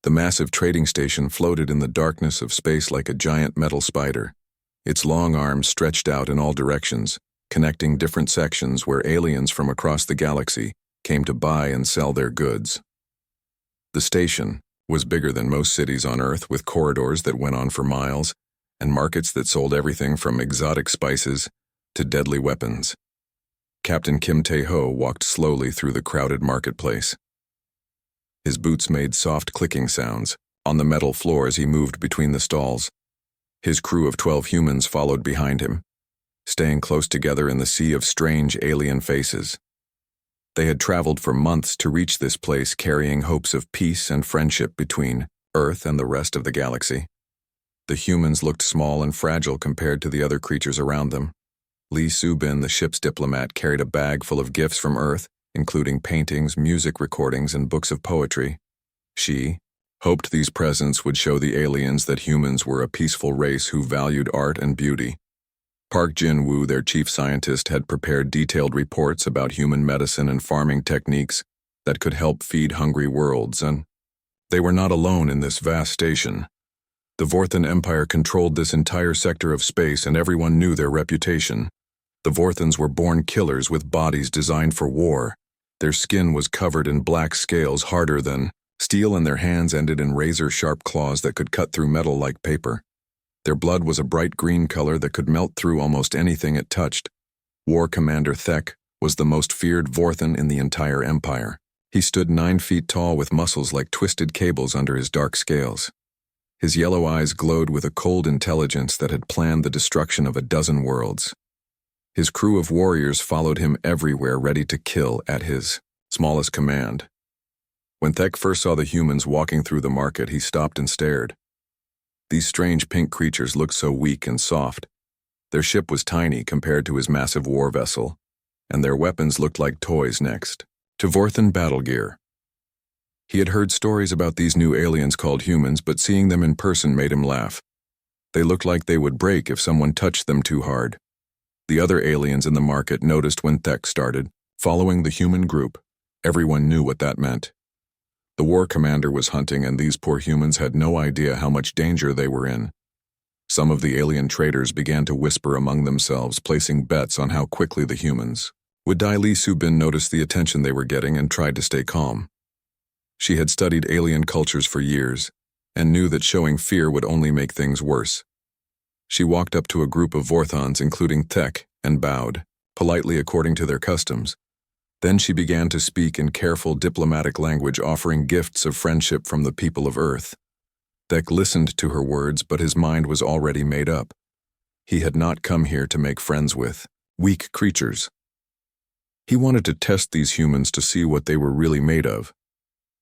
The massive trading station floated in the darkness of space like a giant metal spider. Its long arms stretched out in all directions, connecting different sections where aliens from across the galaxy came to buy and sell their goods. The station was bigger than most cities on Earth, with corridors that went on for miles and markets that sold everything from exotic spices to deadly weapons. Captain Kim Tae-ho walked slowly through the crowded marketplace. His boots made soft clicking sounds on the metal floor as he moved between the stalls. His crew of 12 humans followed behind him, staying close together in the sea of strange alien faces. They had traveled for months to reach this place, carrying hopes of peace and friendship between Earth and the rest of the galaxy. The humans looked small and fragile compared to the other creatures around them. Lee Soo-bin, the ship's diplomat, carried a bag full of gifts from Earth, including paintings, music recordings, and books of poetry. She hoped these presents would show the aliens that humans were a peaceful race who valued art and beauty. Park Jin-woo, their chief scientist, had prepared detailed reports about human medicine and farming techniques that could help feed hungry worlds, and they were not alone in this vast station. The Vorthan Empire controlled this entire sector of space, and everyone knew their reputation. The Vorthans were born killers with bodies designed for war. Their skin was covered in black scales harder than steel, and their hands ended in razor-sharp claws that could cut through metal like paper. Their blood was a bright green color that could melt through almost anything it touched. War Commander Thek was the most feared Vorthan in the entire empire. He stood 9 feet tall with muscles like twisted cables under his dark scales. His yellow eyes glowed with a cold intelligence that had planned the destruction of a dozen worlds. His crew of warriors followed him everywhere, ready to kill at his smallest command. When Thek first saw the humans walking through the market, he stopped and stared. These strange pink creatures looked so weak and soft. Their ship was tiny compared to his massive war vessel, and their weapons looked like toys next to Vorthan battle gear. He had heard stories about these new aliens called humans, but seeing them in person made him laugh. They looked like they would break if someone touched them too hard. The other aliens in the market noticed when Thek started following the human group. Everyone knew what that meant. The war commander was hunting, and these poor humans had no idea how much danger they were in. Some of the alien traders began to whisper among themselves, placing bets on how quickly the humans would die. Lee Soo-bin noticed the attention they were getting and tried to stay calm. She had studied alien cultures for years and knew that showing fear would only make things worse. She walked up to a group of Vorthans, including Thek, and bowed, politely according to their customs. Then she began to speak in careful diplomatic language, offering gifts of friendship from the people of Earth. Thek listened to her words, but his mind was already made up. He had not come here to make friends with weak creatures. He wanted to test these humans to see what they were really made of.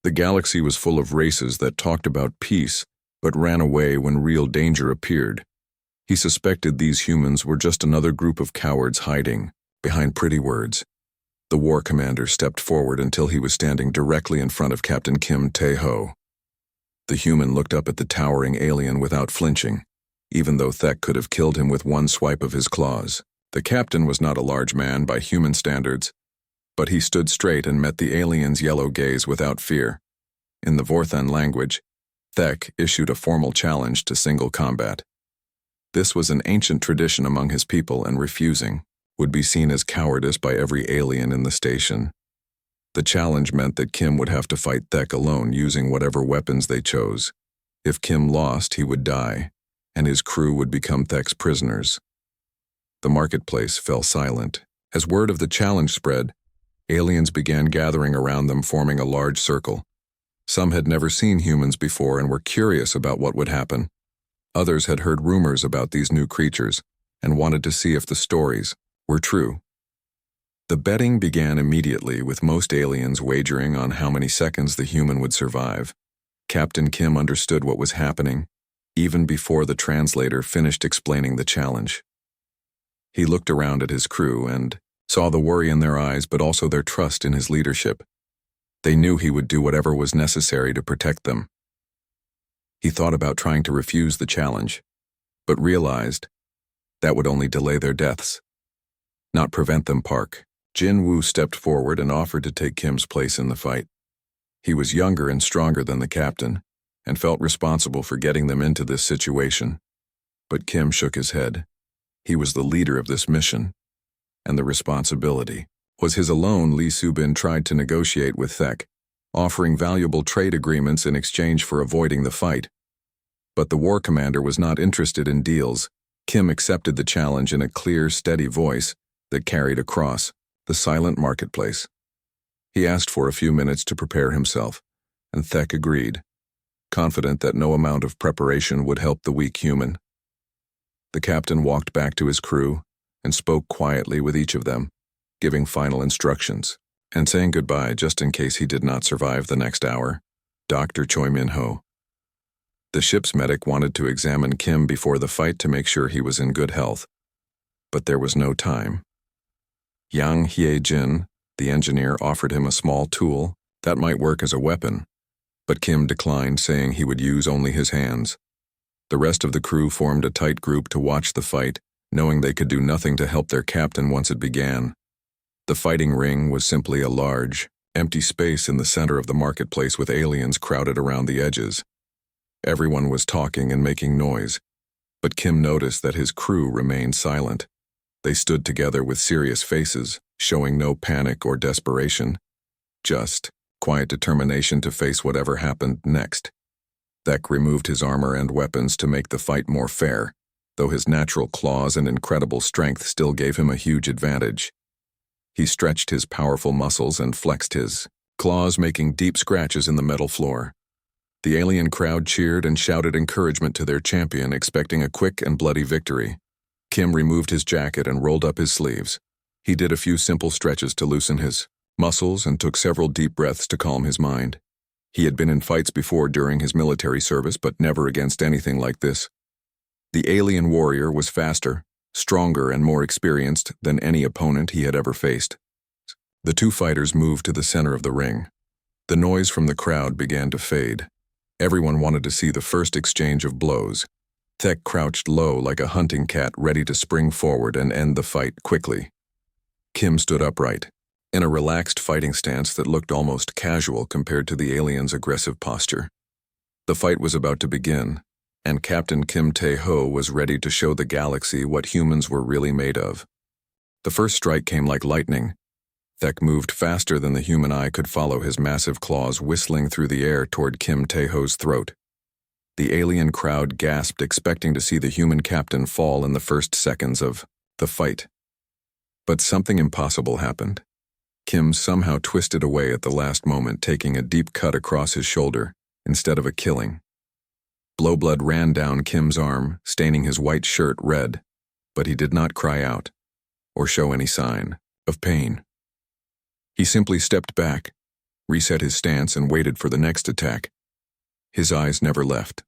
The galaxy was full of races that talked about peace, but ran away when real danger appeared. He suspected these humans were just another group of cowards hiding behind pretty words. The war commander stepped forward until he was standing directly in front of Captain Kim Tae-ho. The human looked up at the towering alien without flinching, even though Thek could have killed him with one swipe of his claws. The captain was not a large man by human standards, but he stood straight and met the alien's yellow gaze without fear. In the Vorthan language, Thek issued a formal challenge to single combat. This was an ancient tradition among his people, and refusing would be seen as cowardice by every alien in the station. The challenge meant that Kim would have to fight Thek alone, using whatever weapons they chose. If Kim lost, he would die, and his crew would become Thek's prisoners. The marketplace fell silent. As word of the challenge spread, aliens began gathering around them, forming a large circle. Some had never seen humans before and were curious about what would happen. Others had heard rumors about these new creatures and wanted to see if the stories were true. The betting began immediately, with most aliens wagering on how many seconds the human would survive. Captain Kim understood what was happening, even before the translator finished explaining the challenge. He looked around at his crew and saw the worry in their eyes, but also their trust in his leadership. They knew he would do whatever was necessary to protect them. He thought about trying to refuse the challenge, but realized that would only delay their deaths, not prevent them. Park Jin-woo stepped forward and offered to take Kim's place in the fight. He was younger and stronger than the captain, and felt responsible for getting them into this situation. But Kim shook his head. He was the leader of this mission, and the responsibility was his alone. Lee Subin tried to negotiate with Thek, offering valuable trade agreements in exchange for avoiding the fight. But the war commander was not interested in deals. Kim accepted the challenge in a clear, steady voice that carried across the silent marketplace. He asked for a few minutes to prepare himself, and Thek agreed, confident that no amount of preparation would help the weak human. The captain walked back to his crew and spoke quietly with each of them, giving final instructions and saying goodbye just in case he did not survive the next hour. Dr. Choi Min-ho. The ship's medic wanted to examine Kim before the fight to make sure he was in good health, but there was no time. Yang Hye-jin, the engineer, offered him a small tool that might work as a weapon, but Kim declined, saying he would use only his hands. The rest of the crew formed a tight group to watch the fight, knowing they could do nothing to help their captain once it began. The fighting ring was simply a large, empty space in the center of the marketplace with aliens crowded around the edges. Everyone was talking and making noise, but Kim noticed that his crew remained silent. They stood together with serious faces, showing no panic or desperation, just quiet determination to face whatever happened next. Thek removed his armor and weapons to make the fight more fair, though his natural claws and incredible strength still gave him a huge advantage. He stretched his powerful muscles and flexed his claws, making deep scratches in the metal floor. The alien crowd cheered and shouted encouragement to their champion, expecting a quick and bloody victory. Kim removed his jacket and rolled up his sleeves. He did a few simple stretches to loosen his muscles and took several deep breaths to calm his mind. He had been in fights before during his military service, but never against anything like this. The alien warrior was faster, stronger, and more experienced than any opponent he had ever faced. The two fighters moved to the center of the ring. The noise from the crowd began to fade. Everyone wanted to see the first exchange of blows. Thek crouched low like a hunting cat, ready to spring forward and end the fight quickly. Kim stood upright, in a relaxed fighting stance that looked almost casual compared to the alien's aggressive posture. The fight was about to begin, and Captain Kim Tae-ho was ready to show the galaxy what humans were really made of. The first strike came like lightning. Thek moved faster than the human eye could follow, his massive claws whistling through the air toward Kim Tae-ho's throat. The alien crowd gasped, expecting to see the human captain fall in the first seconds of the fight. But something impossible happened. Kim somehow twisted away at the last moment, taking a deep cut across his shoulder instead of a killing. Blowblood ran down Kim's arm, staining his white shirt red, but he did not cry out or show any sign of pain. He simply stepped back, reset his stance, and waited for the next attack. His eyes never left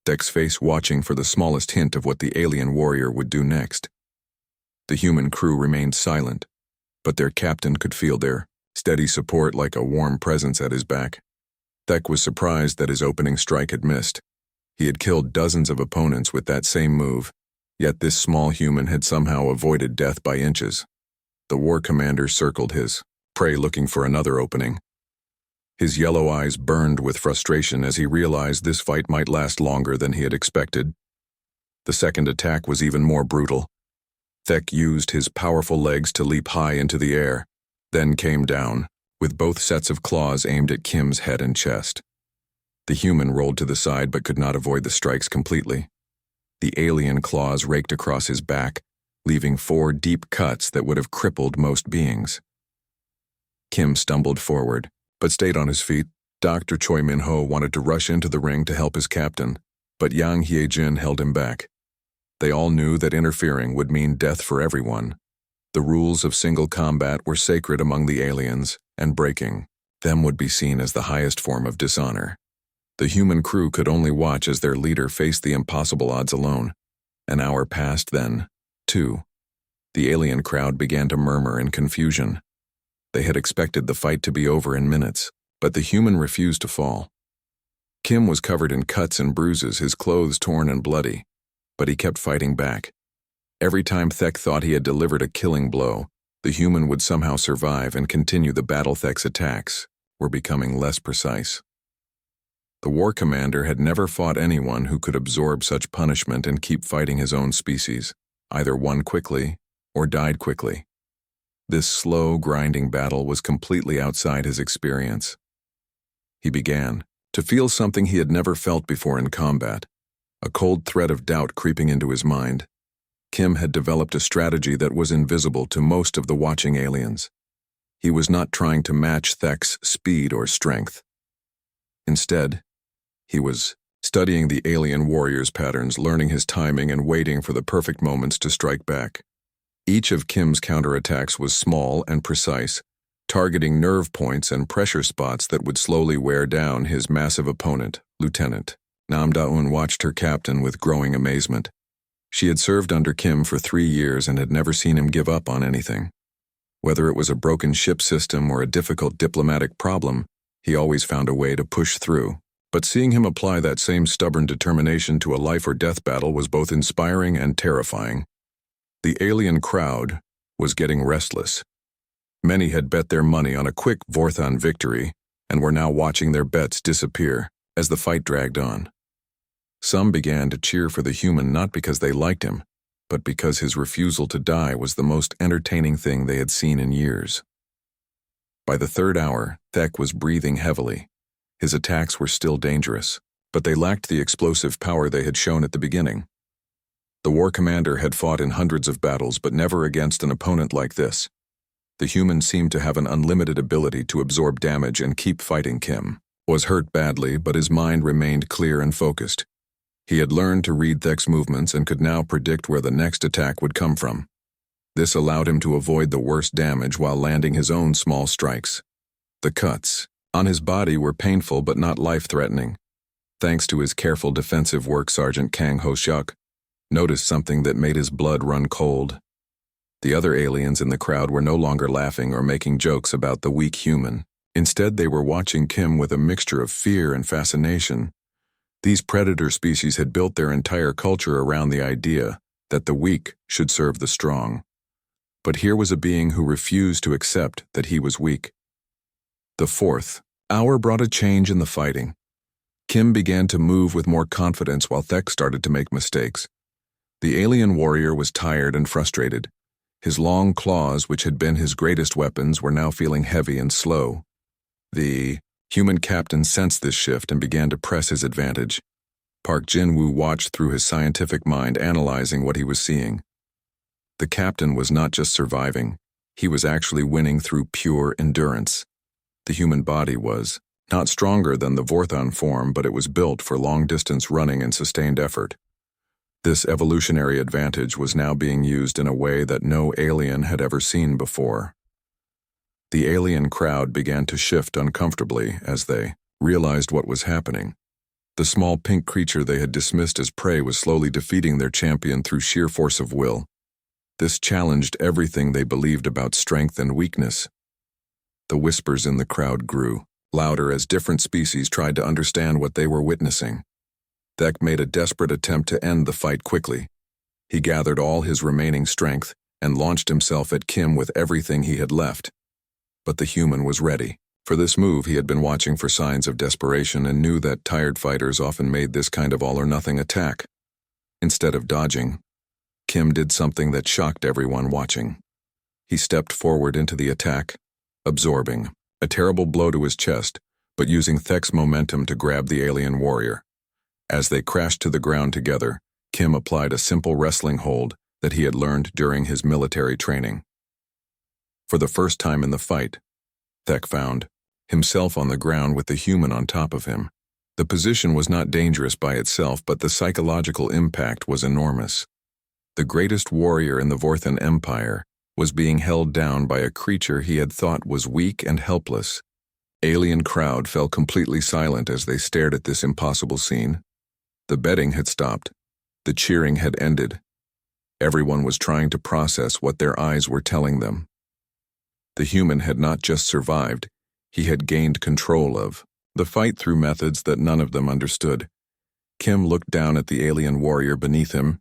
Thek's face, watching for the smallest hint of what the alien warrior would do next. The human crew remained silent, but their captain could feel their steady support like a warm presence at his back. Thek was surprised that his opening strike had missed. He had killed dozens of opponents with that same move, yet this small human had somehow avoided death by inches. The war commander circled his prey, looking for another opening. His yellow eyes burned with frustration as he realized this fight might last longer than he had expected. The second attack was even more brutal. Thek used his powerful legs to leap high into the air, then came down, with both sets of claws aimed at Kim's head and chest. The human rolled to the side but could not avoid the strikes completely. The alien claws raked across his back, leaving 4 deep cuts that would have crippled most beings. Kim stumbled forward, but stayed on his feet. Dr. Choi Min-ho wanted to rush into the ring to help his captain, but Yang Hye-jin held him back. They all knew that interfering would mean death for everyone. The rules of single combat were sacred among the aliens, and breaking them would be seen as the highest form of dishonor. The human crew could only watch as their leader faced the impossible odds alone. An hour passed, then 2. The alien crowd began to murmur in confusion. They had expected the fight to be over in minutes, but the human refused to fall. Kim was covered in cuts and bruises, his clothes torn and bloody, but he kept fighting back. Every time Thek thought he had delivered a killing blow, the human would somehow survive and continue the battle. Thek's attacks were becoming less precise. The war commander had never fought anyone who could absorb such punishment and keep fighting his own species, either won quickly or died quickly. This slow, grinding battle was completely outside his experience. He began to feel something he had never felt before in combat, a cold thread of doubt creeping into his mind. Kim had developed a strategy that was invisible to most of the watching aliens. He was not trying to match Thek's speed or strength. Instead, he was studying the alien warrior's patterns, learning his timing and waiting for the perfect moments to strike back. Each of Kim's counterattacks was small and precise, targeting nerve points and pressure spots that would slowly wear down his massive opponent, Lieutenant. Nam Da-un watched her captain with growing amazement. She had served under Kim for 3 years and had never seen him give up on anything. Whether it was a broken ship system or a difficult diplomatic problem, he always found a way to push through. But seeing him apply that same stubborn determination to a life-or-death battle was both inspiring and terrifying. The alien crowd was getting restless. Many had bet their money on a quick Vorthon victory and were now watching their bets disappear as the fight dragged on. Some began to cheer for the human not because they liked him, but because his refusal to die was the most entertaining thing they had seen in years. By the 3rd hour, Thek was breathing heavily. His attacks were still dangerous, but they lacked the explosive power they had shown at the beginning. The war commander had fought in hundreds of battles, but never against an opponent like this. The human seemed to have an unlimited ability to absorb damage and keep fighting. Kim was hurt badly, but his mind remained clear and focused. He had learned to read Thek's movements and could now predict where the next attack would come from. This allowed him to avoid the worst damage while landing his own small strikes. The cuts on his body were painful but not life-threatening. Thanks to his careful defensive work, Sergeant Kang Ho-shuk noticed something that made his blood run cold. The other aliens in the crowd were no longer laughing or making jokes about the weak human. Instead, they were watching Kim with a mixture of fear and fascination. These predator species had built their entire culture around the idea that the weak should serve the strong. But here was a being who refused to accept that he was weak. The 4th hour brought a change in the fighting. Kim began to move with more confidence while Thek started to make mistakes. The alien warrior was tired and frustrated. His long claws, which had been his greatest weapons, were now feeling heavy and slow. The human captain sensed this shift and began to press his advantage. Park Jin-woo watched through his scientific mind, analyzing what he was seeing. The captain was not just surviving, he was actually winning through pure endurance. The human body was not stronger than the Vorthon form, but it was built for long-distance running and sustained effort. This evolutionary advantage was now being used in a way that no alien had ever seen before. The alien crowd began to shift uncomfortably as they realized what was happening. The small pink creature they had dismissed as prey was slowly defeating their champion through sheer force of will. This challenged everything they believed about strength and weakness. The whispers in the crowd grew louder as different species tried to understand what they were witnessing. Thek made a desperate attempt to end the fight quickly. He gathered all his remaining strength and launched himself at Kim with everything he had left. But the human was ready. For this move, he had been watching for signs of desperation and knew that tired fighters often made this kind of all-or-nothing attack. Instead of dodging, Kim did something that shocked everyone watching. He stepped forward into the attack, absorbing a terrible blow to his chest, but using Thek's momentum to grab the alien warrior. As they crashed to the ground together, Kim applied a simple wrestling hold that he had learned during his military training. For the first time in the fight, Thek found himself on the ground with the human on top of him. The position was not dangerous by itself, but the psychological impact was enormous. The greatest warrior in the Vorthon Empire was being held down by a creature he had thought was weak and helpless. Alien crowd fell completely silent as they stared at this impossible scene. The betting had stopped. The cheering had ended. Everyone was trying to process what their eyes were telling them. The human had not just survived, he had gained control of the fight through methods that none of them understood. Kim looked down at the alien warrior beneath him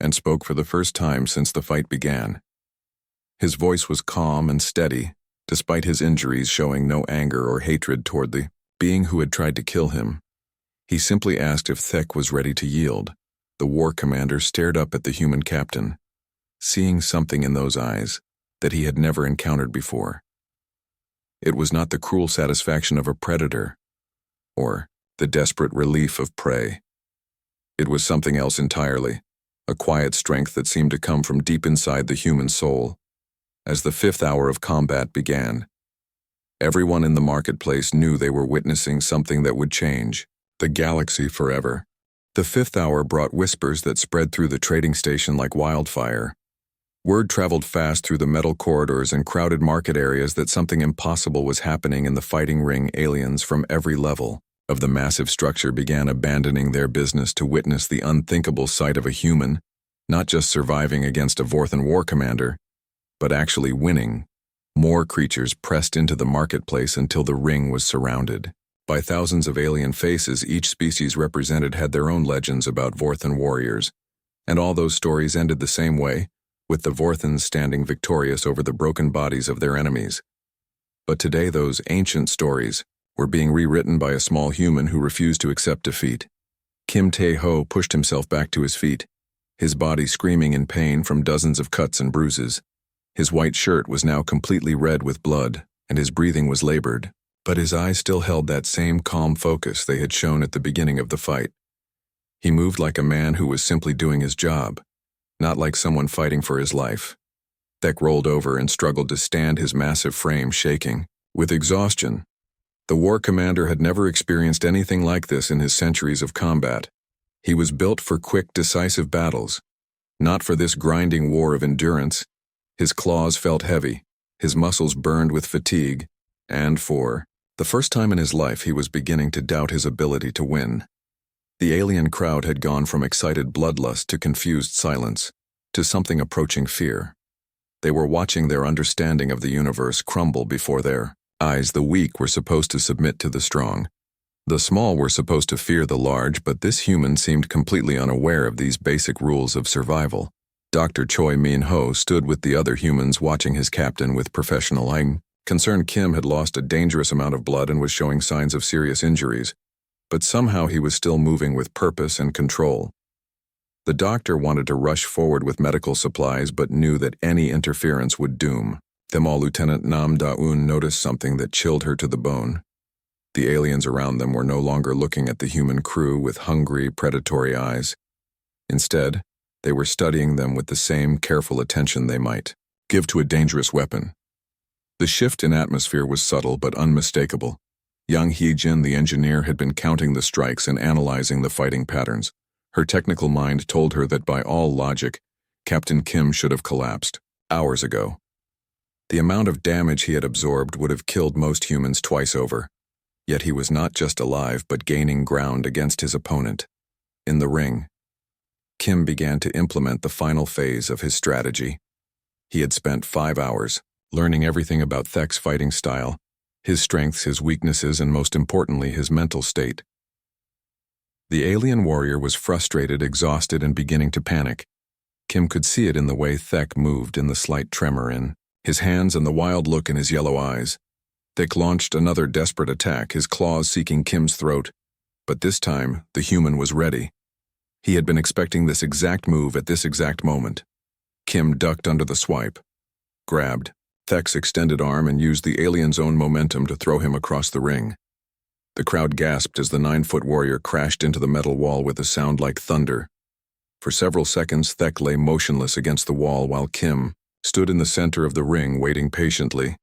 and spoke for the first time since the fight began. His voice was calm and steady, despite his injuries showing no anger or hatred toward the being who had tried to kill him. He simply asked if Thek was ready to yield. The war commander stared up at the human captain, seeing something in those eyes that he had never encountered before. It was not the cruel satisfaction of a predator, or the desperate relief of prey. It was something else entirely, a quiet strength that seemed to come from deep inside the human soul. As the 5th hour of combat began, everyone in the marketplace knew they were witnessing something that would change the galaxy forever. The 5th hour brought whispers that spread through the trading station like wildfire. Word traveled fast through the metal corridors and crowded market areas that something impossible was happening in the fighting ring. Aliens from every level of the massive structure began abandoning their business to witness the unthinkable sight of a human, not just surviving against a Vorthan war commander, but actually winning. More creatures pressed into the marketplace until the ring was surrounded by thousands of alien faces. Each species represented had their own legends about Vorthan warriors, and all those stories ended the same way, with the Vorthans standing victorious over the broken bodies of their enemies. But today those ancient stories were being rewritten by a small human who refused to accept defeat. Kim Tae-ho pushed himself back to his feet, his body screaming in pain from dozens of cuts and bruises. His white shirt was now completely red with blood, and his breathing was labored, but his eyes still held that same calm focus they had shown at the beginning of the fight. He moved like a man who was simply doing his job, not like someone fighting for his life. Thek rolled over and struggled to stand, his massive frame shaking with exhaustion. The war commander had never experienced anything like this in his centuries of combat. He was built for quick, decisive battles, not for this grinding war of endurance. His claws felt heavy, his muscles burned with fatigue, and for the first time in his life he was beginning to doubt his ability to win. The alien crowd had gone from excited bloodlust to confused silence, to something approaching fear. They were watching their understanding of the universe crumble before their eyes. The weak were supposed to submit to the strong. The small were supposed to fear the large, but this human seemed completely unaware of these basic rules of survival. Dr. Choi Min-ho stood with the other humans, watching his captain with professional eye concern. Kim had lost a dangerous amount of blood and was showing signs of serious injuries, but somehow he was still moving with purpose and control. The doctor wanted to rush forward with medical supplies, but knew that any interference would doom them all. Lieutenant Nam Da-eun noticed something that chilled her to the bone. The aliens around them were no longer looking at the human crew with hungry, predatory eyes. Instead, they were studying them with the same careful attention they might give to a dangerous weapon. The shift in atmosphere was subtle but unmistakable. Yang Hee-jin, the engineer, had been counting the strikes and analyzing the fighting patterns. Her technical mind told her that by all logic, Captain Kim should have collapsed hours ago. The amount of damage he had absorbed would have killed most humans twice over. Yet he was not just alive but gaining ground against his opponent. In the ring, Kim began to implement the final phase of his strategy. He had spent 5 hours learning everything about Thek's fighting style, his strengths, his weaknesses, and most importantly, his mental state. The alien warrior was frustrated, exhausted, and beginning to panic. Kim could see it in the way Thek moved, in the slight tremor in his hands and the wild look in his yellow eyes. Thek launched another desperate attack, his claws seeking Kim's throat, but this time the human was ready. He had been expecting this exact move at this exact moment. Kim ducked under the swipe, grabbed Thek's extended arm, and used the alien's own momentum to throw him across the ring. The crowd gasped as the 9-foot warrior crashed into the metal wall with a sound like thunder. For several seconds, Thek lay motionless against the wall while Kim stood in the center of the ring, waiting patiently.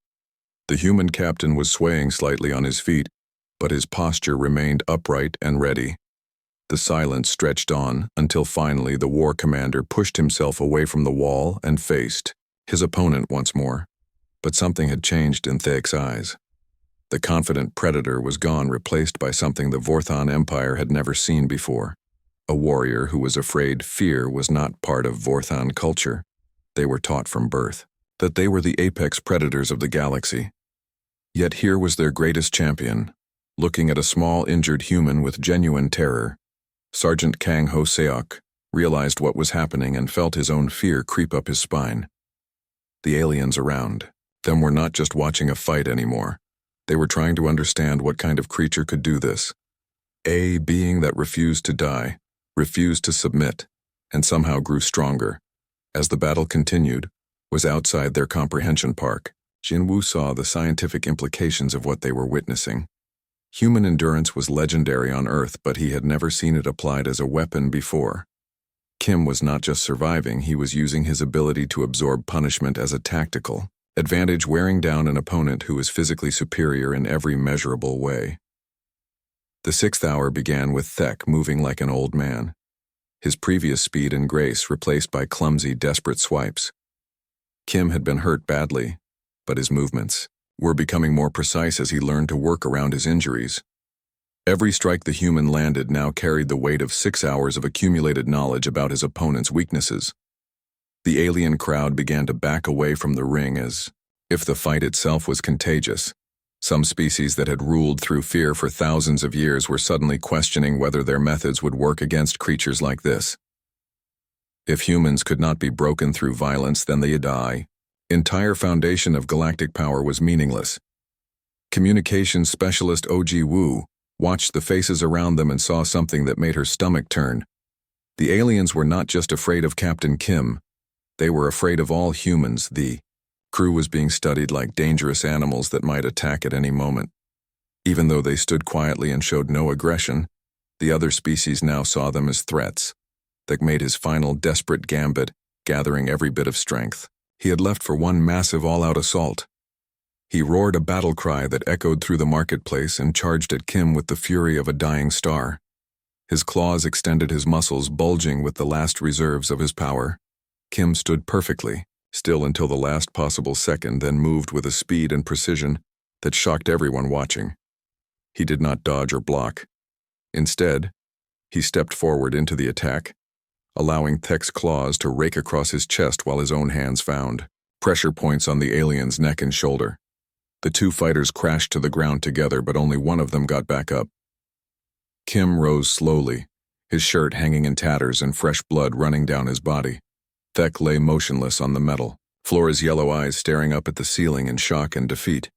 The human captain was swaying slightly on his feet, but his posture remained upright and ready. The silence stretched on until finally the war commander pushed himself away from the wall and faced his opponent once more. But something had changed in Thek's eyes. The confident predator was gone, replaced by something the Vorthan Empire had never seen before. A warrior who was afraid. Fear was not part of Vorthan culture. They were taught from birth that they were the apex predators of the galaxy. Yet here was their greatest champion, looking at a small injured human with genuine terror. Sergeant Kang Ho-seok realized what was happening and felt his own fear creep up his spine. The aliens around them were not just watching a fight anymore. They were trying to understand what kind of creature could do this. A being that refused to die, refused to submit, and somehow grew stronger. As the battle continued, was outside their comprehension park. Jinwoo saw the scientific implications of what they were witnessing. Human endurance was legendary on Earth, but he had never seen it applied as a weapon before. Kim was not just surviving, he was using his ability to absorb punishment as a tactical advantage, wearing down an opponent who was physically superior in every measurable way. The 6th hour began with Thek moving like an old man, his previous speed and grace replaced by clumsy, desperate swipes. Kim had been hurt badly, but his movements were becoming more precise as he learned to work around his injuries. Every strike the human landed now carried the weight of 6 hours of accumulated knowledge about his opponent's weaknesses. The alien crowd began to back away from the ring as if the fight itself was contagious. Some species that had ruled through fear for thousands of years were suddenly questioning whether their methods would work against creatures like this. If humans could not be broken through violence, then the entire foundation of galactic power was meaningless. Communications specialist O.G. Wu watched the faces around them and saw something that made her stomach turn. The aliens were not just afraid of Captain Kim, they were afraid of all humans. The crew was being studied like dangerous animals that might attack at any moment. Even though they stood quietly and showed no aggression, the other species now saw them as threats. That made his final desperate gambit, gathering every bit of strength. He had left for one massive all-out assault. He roared a battle cry that echoed through the marketplace and charged at Kim with the fury of a dying star. His claws extended, his muscles bulging with the last reserves of his power. Kim stood perfectly, still until the last possible second, then moved with a speed and precision that shocked everyone watching. He did not dodge or block. Instead, he stepped forward into the attack, allowing Thek's claws to rake across his chest while his own hands found pressure points on the alien's neck and shoulder. The two fighters crashed to the ground together, but only one of them got back up. Kim rose slowly, his shirt hanging in tatters and fresh blood running down his body. Thek lay motionless on the metal, Flora's yellow eyes staring up at the ceiling in shock and defeat.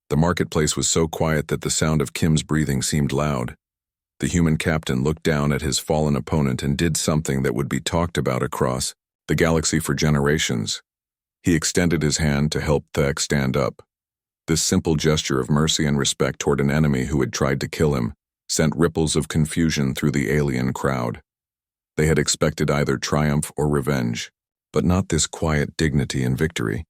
The marketplace was so quiet that the sound of Kim's breathing seemed loud. The human captain looked down at his fallen opponent and did something that would be talked about across the galaxy for generations. He extended his hand to help Thek stand up. This simple gesture of mercy and respect toward an enemy who had tried to kill him sent ripples of confusion through the alien crowd. They had expected either triumph or revenge, but not this quiet dignity and victory.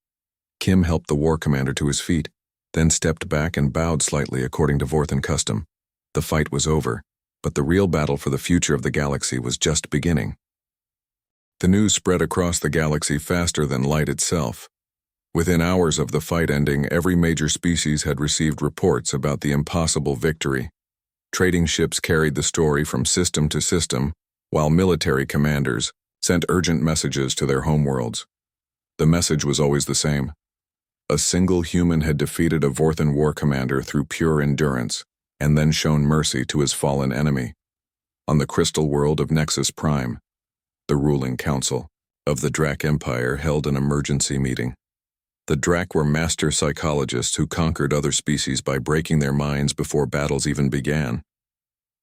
Kim helped the war commander to his feet, then stepped back and bowed slightly according to Vorthan custom. The fight was over, but the real battle for the future of the galaxy was just beginning. The news spread across the galaxy faster than light itself. Within hours of the fight ending, every major species had received reports about the impossible victory. Trading ships carried the story from system to system, while military commanders sent urgent messages to their homeworlds. The message was always the same. A single human had defeated a Vorthan war commander through pure endurance, and then shown mercy to his fallen enemy. On the crystal world of Nexus Prime, the ruling council of the Drak Empire held an emergency meeting. The Drak were master psychologists who conquered other species by breaking their minds before battles even began.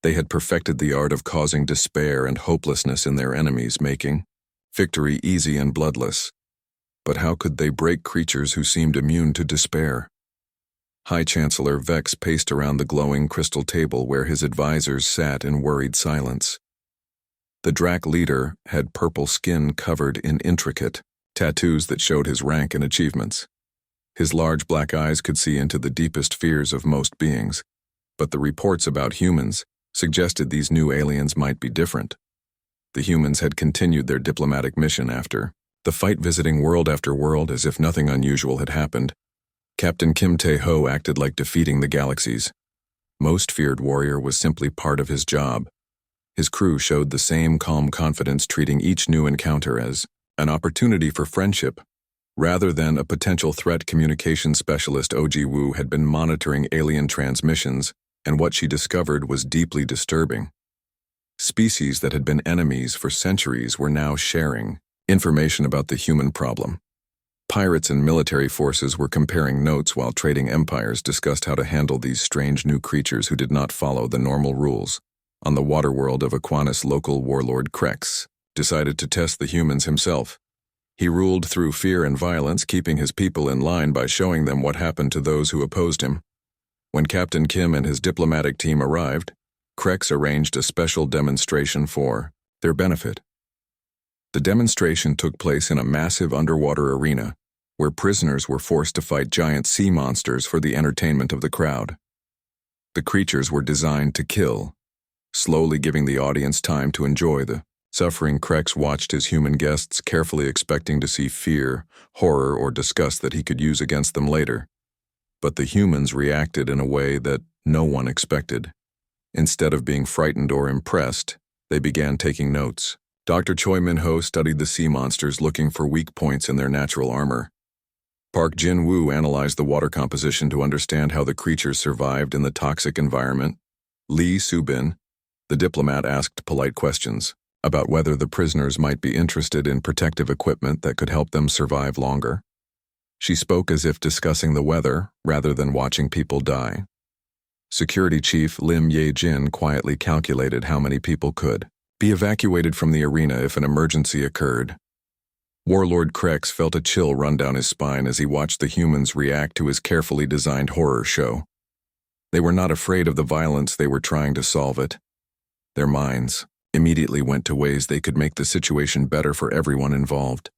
They had perfected the art of causing despair and hopelessness in their enemies, making victory easy and bloodless. But how could they break creatures who seemed immune to despair? High Chancellor Vex paced around the glowing crystal table where his advisors sat in worried silence. The Drak leader had purple skin covered in intricate tattoos that showed his rank and achievements. His large black eyes could see into the deepest fears of most beings, but the reports about humans suggested these new aliens might be different. The humans had continued their diplomatic mission after the fight, visiting world after world as if nothing unusual had happened. Captain Kim Tae-ho acted like defeating the galaxy's most feared warrior was simply part of his job. His crew showed the same calm confidence, treating each new encounter as an opportunity for friendship, rather than a potential threat. Communications specialist O.G. Wu had been monitoring alien transmissions, and what she discovered was deeply disturbing. Species that had been enemies for centuries were now sharing information about the human problem. Pirates and military forces were comparing notes while trading empires discussed how to handle these strange new creatures who did not follow the normal rules. On the waterworld of Aquanus, local warlord Crex decided to test the humans himself. He ruled through fear and violence, keeping his people in line by showing them what happened to those who opposed him. When Captain Kim and his diplomatic team arrived, Crex arranged a special demonstration for their benefit. The demonstration took place in a massive underwater arena, where prisoners were forced to fight giant sea monsters for the entertainment of the crowd. The creatures were designed to kill, slowly giving the audience time to enjoy the suffering. Crex watched his human guests carefully, expecting to see fear, horror, or disgust that he could use against them later. But the humans reacted in a way that no one expected. Instead of being frightened or impressed, they began taking notes. Dr. Choi Min-ho studied the sea monsters, looking for weak points in their natural armor. Park Jin-woo analyzed the water composition to understand how the creatures survived in the toxic environment. Lee Soo-bin, the diplomat, asked polite questions about whether the prisoners might be interested in protective equipment that could help them survive longer. She spoke as if discussing the weather rather than watching people die. Security Chief Lim Ye-jin quietly calculated how many people could be evacuated from the arena if an emergency occurred. Warlord Crex felt a chill run down his spine as he watched the humans react to his carefully designed horror show. They were not afraid of the violence, they were trying to solve it. Their minds immediately went to ways they could make the situation better for everyone involved.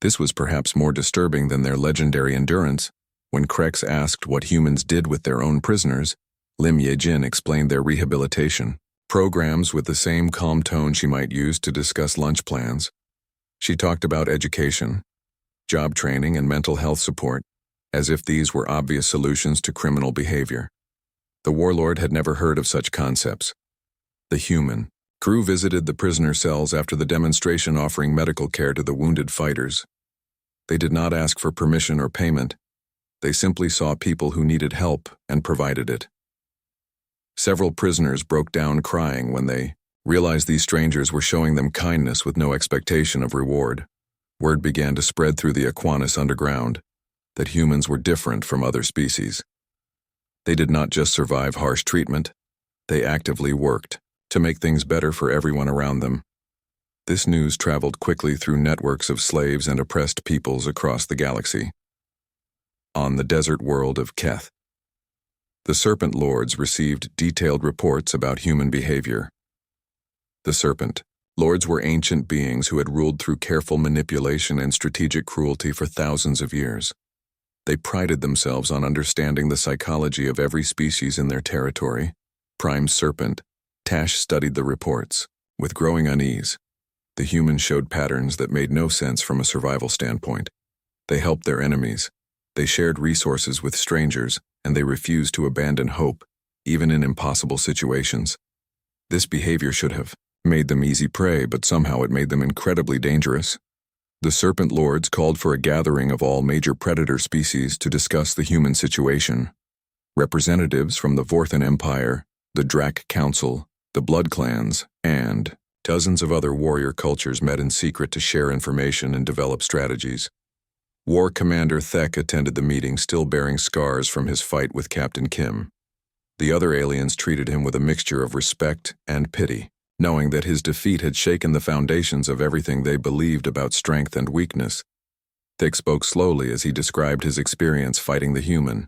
This was perhaps more disturbing than their legendary endurance. When Crex asked what humans did with their own prisoners, Lim Ye-jin explained their rehabilitation programs with the same calm tone she might use to discuss lunch plans. She talked about education, job training, and mental health support, as if these were obvious solutions to criminal behavior. The warlord had never heard of such concepts. The human crew visited the prisoner cells after the demonstration, offering medical care to the wounded fighters. They did not ask for permission or payment. They simply saw people who needed help and provided it. Several prisoners broke down crying when they realized these strangers were showing them kindness with no expectation of reward. Word began to spread through the Aquanus underground that humans were different from other species. They did not just survive harsh treatment, they actively worked to make things better for everyone around them. This news traveled quickly through networks of slaves and oppressed peoples across the galaxy. On the desert world of Keth, the Serpent Lords received detailed reports about human behavior. The Serpent Lords were ancient beings who had ruled through careful manipulation and strategic cruelty for thousands of years. They prided themselves on understanding the psychology of every species in their territory. Prime Serpent Tash studied the reports with growing unease. The humans showed patterns that made no sense from a survival standpoint. They helped their enemies. They shared resources with strangers, and they refused to abandon hope, even in impossible situations. This behavior should have made them easy prey, but somehow it made them incredibly dangerous. The Serpent Lords called for a gathering of all major predator species to discuss the human situation. Representatives from the Vorthan Empire, the Drak Council, the Blood Clans, and dozens of other warrior cultures met in secret to share information and develop strategies. War Commander Thek attended the meeting, still bearing scars from his fight with Captain Kim. The other aliens treated him with a mixture of respect and pity, knowing that his defeat had shaken the foundations of everything they believed about strength and weakness. Thek spoke slowly as he described his experience fighting the human.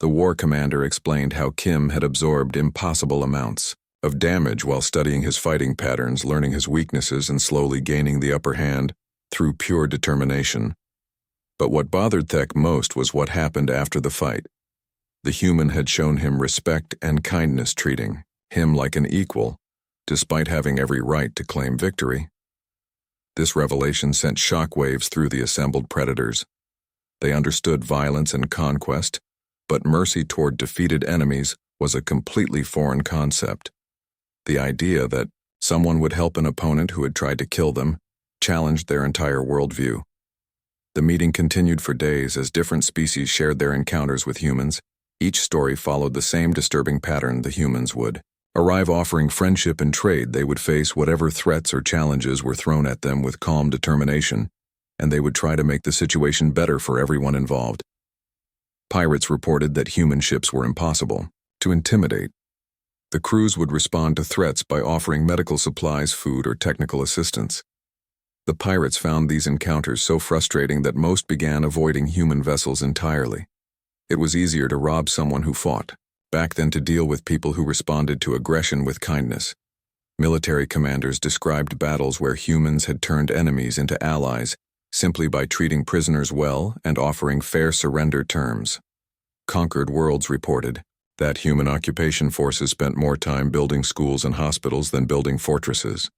The War Commander explained how Kim had absorbed impossible amounts of damage while studying his fighting patterns, learning his weaknesses, and slowly gaining the upper hand through pure determination. But what bothered Thek most was what happened after the fight. The human had shown him respect and kindness, treating him like an equal, despite having every right to claim victory. This revelation sent shockwaves through the assembled predators. They understood violence and conquest, but mercy toward defeated enemies was a completely foreign concept. The idea that someone would help an opponent who had tried to kill them challenged their entire worldview. The meeting continued for days as different species shared their encounters with humans. Each story followed the same disturbing pattern. The humans would arrive offering friendship and trade. They would face whatever threats or challenges were thrown at them with calm determination, and they would try to make the situation better for everyone involved. Pirates reported that human ships were impossible to intimidate. The crews would respond to threats by offering medical supplies, food, or technical assistance. The pirates found these encounters so frustrating that most began avoiding human vessels entirely. It was easier to rob someone who fought back than to deal with people who responded to aggression with kindness. Military commanders described battles where humans had turned enemies into allies simply by treating prisoners well and offering fair surrender terms. Conquered Worlds reported that human occupation forces spent more time building schools and hospitals than building fortresses.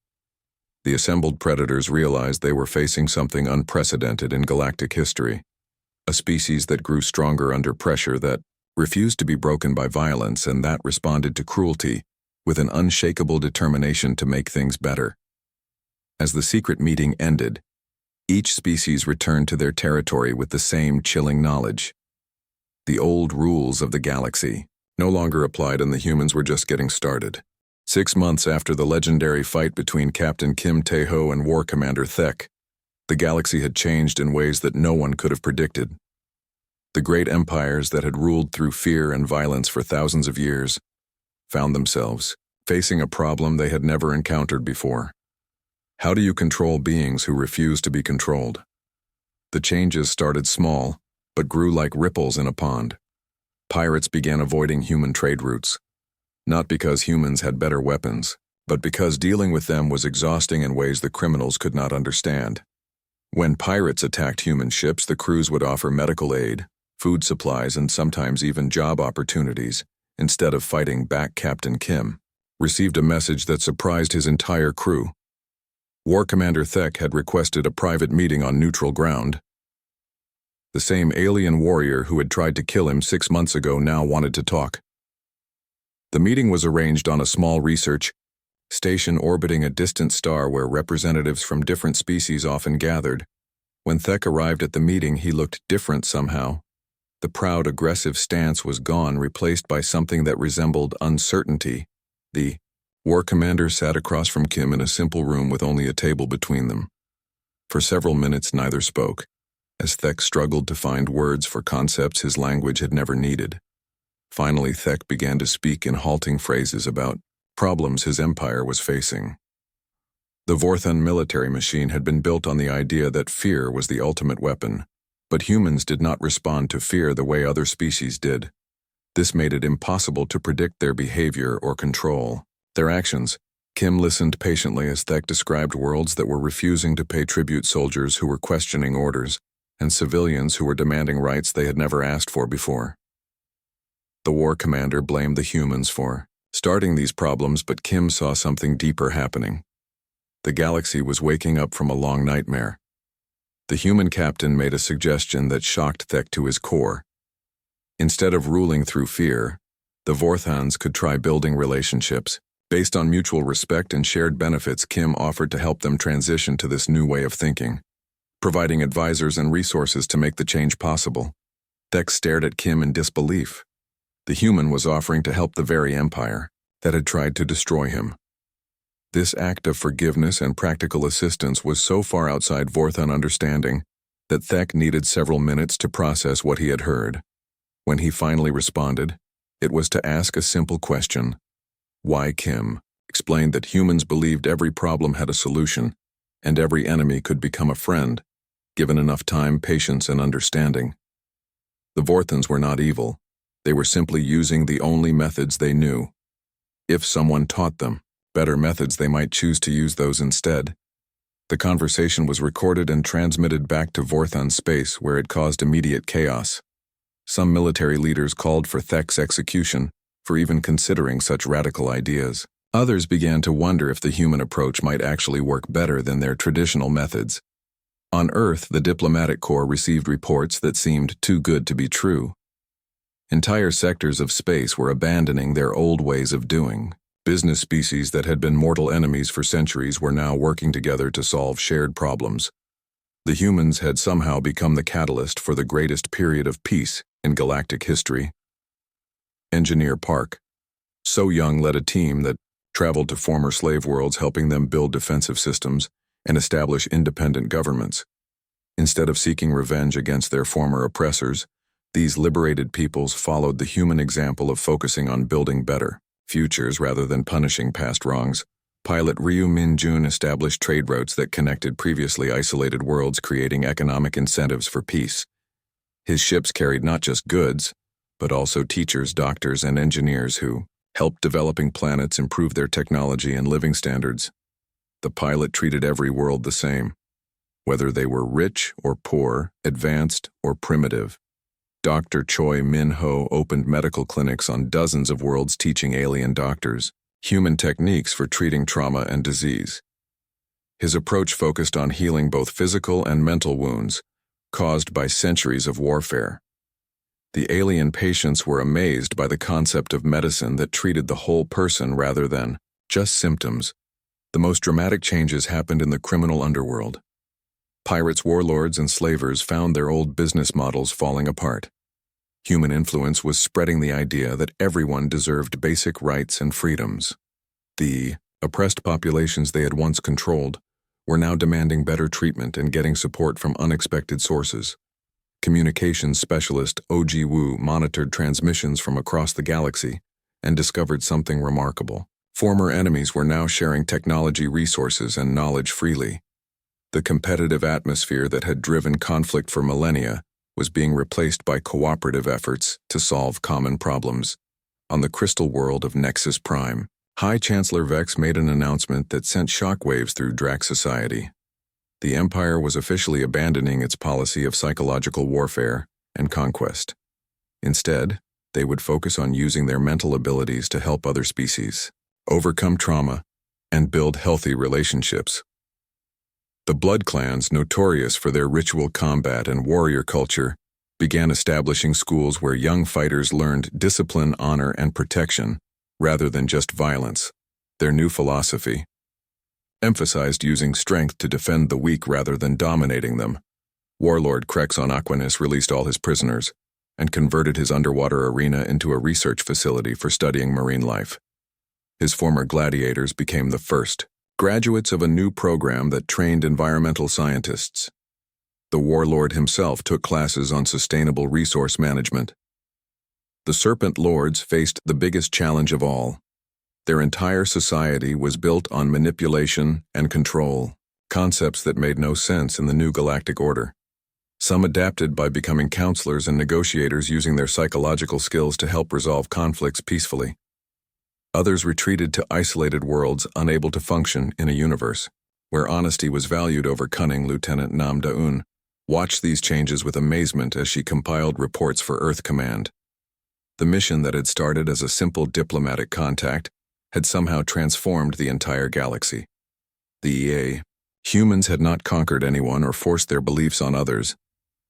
The assembled predators realized they were facing something unprecedented in galactic history, a species that grew stronger under pressure, that refused to be broken by violence, and that responded to cruelty with an unshakable determination to make things better. As the secret meeting ended, each species returned to their territory with the same chilling knowledge. The old rules of the galaxy no longer applied, and the humans were just getting started. 6 months after the legendary fight between Captain Kim Tae-ho and War Commander Thek, the galaxy had changed in ways that no one could have predicted. The great empires that had ruled through fear and violence for thousands of years found themselves facing a problem they had never encountered before. How do you control beings who refuse to be controlled? The changes started small, but grew like ripples in a pond. Pirates began avoiding human trade routes, not because humans had better weapons, but because dealing with them was exhausting in ways the criminals could not understand. When pirates attacked human ships, the crews would offer medical aid, food supplies, and sometimes even job opportunities. Instead of fighting back, Captain Kim received a message that surprised his entire crew. War Commander Thek had requested a private meeting on neutral ground. The same alien warrior who had tried to kill him 6 months ago now wanted to talk. The meeting was arranged on a small research station orbiting a distant star where representatives from different species often gathered. When Thek arrived at the meeting, he looked different somehow. The proud, aggressive stance was gone, replaced by something that resembled uncertainty. The War Commander sat across from Kim in a simple room with only a table between them. For several minutes, neither spoke, as Thek struggled to find words for concepts his language had never needed. Finally, Thek began to speak in halting phrases about problems his empire was facing. The Vorthon military machine had been built on the idea that fear was the ultimate weapon, but humans did not respond to fear the way other species did. This made it impossible to predict their behavior or control their actions. Kim listened patiently as Thek described worlds that were refusing to pay tribute, soldiers who were questioning orders, and civilians who were demanding rights they had never asked for before. The War Commander blamed the humans for starting these problems, but Kim saw something deeper happening. The galaxy was waking up from a long nightmare. The human captain made a suggestion that shocked Thek to his core. Instead of ruling through fear, the Vorthons could try building relationships. Based on mutual respect and shared benefits, Kim offered to help them transition to this new way of thinking, providing advisors and resources to make the change possible. Thek stared at Kim in disbelief. The human was offering to help the very empire that had tried to destroy him. This act of forgiveness and practical assistance was so far outside Vorthon understanding that Thek needed several minutes to process what he had heard. When he finally responded, it was to ask a simple question. Why? Kim explained that humans believed every problem had a solution, and every enemy could become a friend, given enough time, patience, and understanding. The Vorthons were not evil. They were simply using the only methods they knew. If someone taught them better methods, they might choose to use those instead. The conversation was recorded and transmitted back to Vorthon space, where it caused immediate chaos. Some military leaders called for Thek's execution for even considering such radical ideas. Others began to wonder if the human approach might actually work better than their traditional methods. On Earth, the diplomatic corps received reports that seemed too good to be true. Entire sectors of space were abandoning their old ways of doing. Business species that had been mortal enemies for centuries were now working together to solve shared problems. The humans had somehow become the catalyst for the greatest period of peace in galactic history. Engineer Park, so young, led a team that traveled to former slave worlds, helping them build defensive systems and establish independent governments. Instead of seeking revenge against their former oppressors, these liberated peoples followed the human example of focusing on building better futures rather than punishing past wrongs. Pilot Ryu Min-jun established trade routes that connected previously isolated worlds, creating economic incentives for peace. His ships carried not just goods, but also teachers, doctors, and engineers who helped developing planets improve their technology and living standards. The pilot treated every world the same, whether they were rich or poor, advanced or primitive. Dr. Choi Min-ho opened medical clinics on dozens of worlds, teaching alien doctors human techniques for treating trauma and disease. His approach focused on healing both physical and mental wounds caused by centuries of warfare. The alien patients were amazed by the concept of medicine that treated the whole person rather than just symptoms. The most dramatic changes happened in the criminal underworld. Pirates, warlords, and slavers found their old business models falling apart. Human influence was spreading the idea that everyone deserved basic rights and freedoms. The oppressed populations they had once controlled were now demanding better treatment and getting support from unexpected sources. Communications specialist O.G. Wu monitored transmissions from across the galaxy and discovered something remarkable. Former enemies were now sharing technology resources and knowledge freely. The competitive atmosphere that had driven conflict for millennia was being replaced by cooperative efforts to solve common problems. On the crystal world of Nexus Prime, High Chancellor Vex made an announcement that sent shockwaves through Drax society. The Empire was officially abandoning its policy of psychological warfare and conquest. Instead, they would focus on using their mental abilities to help other species overcome trauma and build healthy relationships. The Blood Clans, notorious for their ritual combat and warrior culture, began establishing schools where young fighters learned discipline, honor, and protection, rather than just violence. Their new philosophy emphasized using strength to defend the weak rather than dominating them. Warlord Crexon Aquinas released all his prisoners and converted his underwater arena into a research facility for studying marine life. His former gladiators became the first graduates of a new program that trained environmental scientists. The warlord himself took classes on sustainable resource management. The Serpent Lords faced the biggest challenge of all. Their entire society was built on manipulation and control, concepts that made no sense in the new galactic order. Some adapted by becoming counselors and negotiators, using their psychological skills to help resolve conflicts peacefully. Others retreated to isolated worlds, unable to function in a universe where honesty was valued over cunning. Lieutenant Nam Da-un watched these changes with amazement as she compiled reports for Earth Command. The mission that had started as a simple diplomatic contact had somehow transformed the entire galaxy. Humans had not conquered anyone or forced their beliefs on others.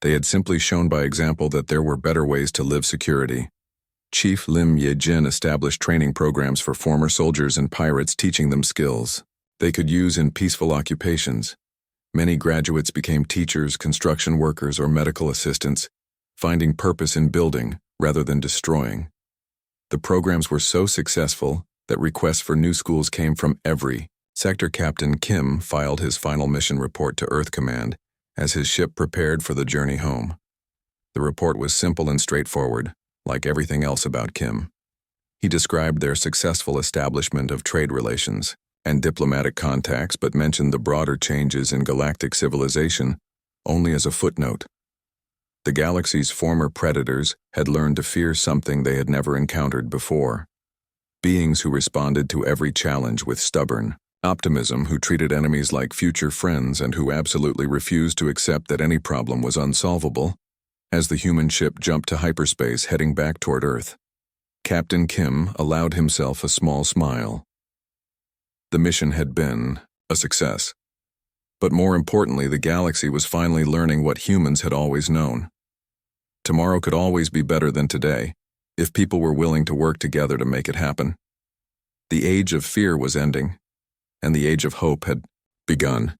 They had simply shown by example that there were better ways to live security. Chief Lim Ye-jin established training programs for former soldiers and pirates, teaching them skills they could use in peaceful occupations. Many graduates became teachers, construction workers, or medical assistants, finding purpose in building rather than destroying. The programs were so successful that requests for new schools came from every sector. Captain Kim filed his final mission report to Earth Command as his ship prepared for the journey home. The report was simple and straightforward, like everything else about Kim. He described their successful establishment of trade relations and diplomatic contacts, but mentioned the broader changes in galactic civilization only as a footnote. The galaxy's former predators had learned to fear something they had never encountered before. Beings who responded to every challenge with stubborn optimism, who treated enemies like future friends, and who absolutely refused to accept that any problem was unsolvable. As the human ship jumped to hyperspace heading back toward Earth, Captain Kim allowed himself a small smile. The mission had been a success. But more importantly, the galaxy was finally learning what humans had always known. Tomorrow could always be better than today, if people were willing to work together to make it happen. The age of fear was ending, and the age of hope had begun.